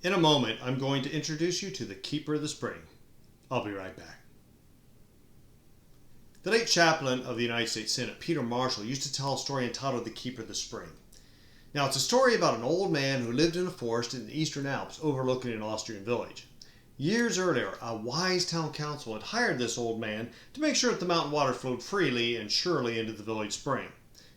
In a moment, I'm going to introduce you to the Keeper of the Spring. I'll be right back. The late chaplain of the United States Senate, Peter Marshall, used to tell a story entitled The Keeper of the Spring. Now, it's a story about an old man who lived in a forest in the Eastern Alps overlooking an Austrian village. Years earlier, a wise town council had hired this old man to make sure that the mountain water flowed freely and surely into the village spring.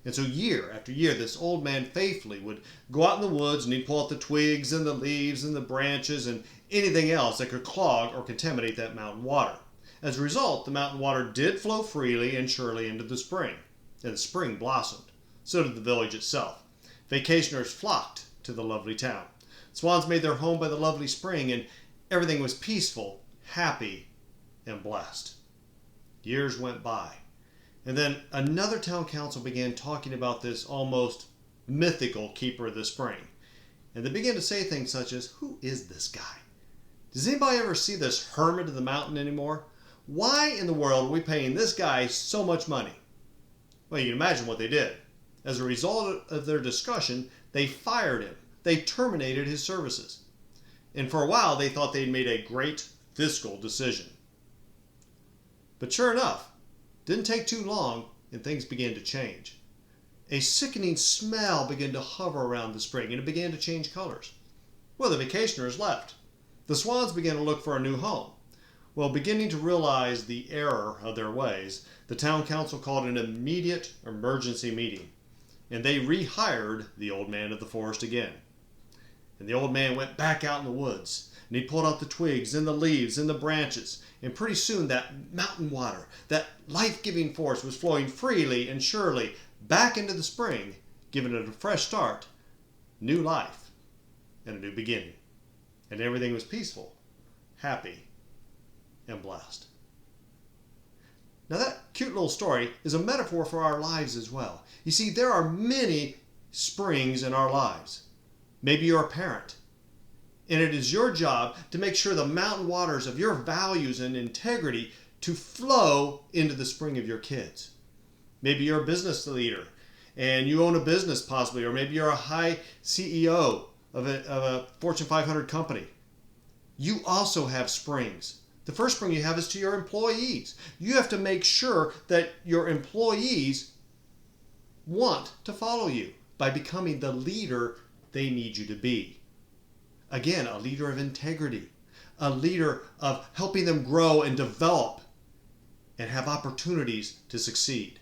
And so year after year, this old man faithfully would go out in the woods and he'd pull out the twigs and the leaves and the branches and anything else that could clog or contaminate that mountain water. As a result, the mountain water did flow freely and surely into the spring. And the spring blossomed. So did the village itself. Vacationers flocked to the lovely town. Swans made their home by the lovely spring, and everything was peaceful, happy, and blessed. Years went by. And then another town council began talking about this almost mythical keeper of the spring. And they began to say things such as, who is this guy? Does anybody ever see this hermit of the mountain anymore? Why in the world are we paying this guy so much money? Well, you can imagine what they did. As a result of their discussion, they fired him. They terminated his services. And for a while, they thought they'd made a great fiscal decision. But sure enough, didn't take too long, and things began to change. A sickening smell began to hover around the spring, and it began to change colors. Well, the vacationers left. The swans began to look for a new home. Well, beginning to realize the error of their ways, the town council called an immediate emergency meeting, and they rehired the old man of the forest again. And the old man went back out in the woods, and he pulled out the twigs and the leaves and the branches. And pretty soon that mountain water, that life-giving force was flowing freely and surely back into the spring, giving it a fresh start, new life, and a new beginning. And everything was peaceful, happy, and blessed. Now that cute little story is a metaphor for our lives as well. You see, there are many springs in our lives. Maybe you're a parent, and it is your job to make sure the mountain waters of your values and integrity to flow into the spring of your kids. Maybe you're a business leader, and you own a business possibly, or maybe you're a high CEO of a Fortune 500 company. You also have springs. The first spring you have is to your employees. You have to make sure that your employees want to follow you by becoming the leader they need you to be. Again, a leader of integrity, a leader of helping them grow and develop and have opportunities to succeed.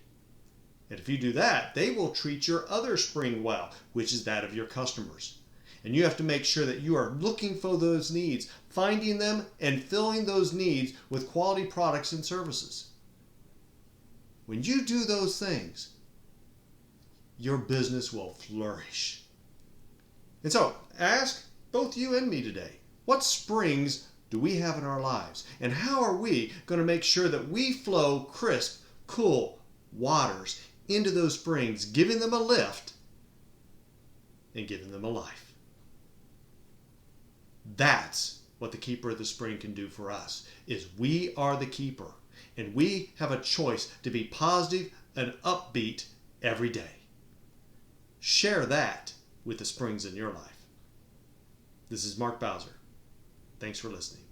And if you do that, they will treat your other spring well, which is that of your customers. And you have to make sure that you are looking for those needs, finding them, and filling those needs with quality products and services. When you do those things, your business will flourish. And so, ask both you and me today, what springs do we have in our lives? And how are we going to make sure that we flow crisp, cool waters into those springs, giving them a lift and giving them a life? That's what the keeper of the spring can do for us, is we are the keeper, and we have a choice to be positive and upbeat every day. Share that with the springs in your life. This is Mark Bowser. Thanks for listening.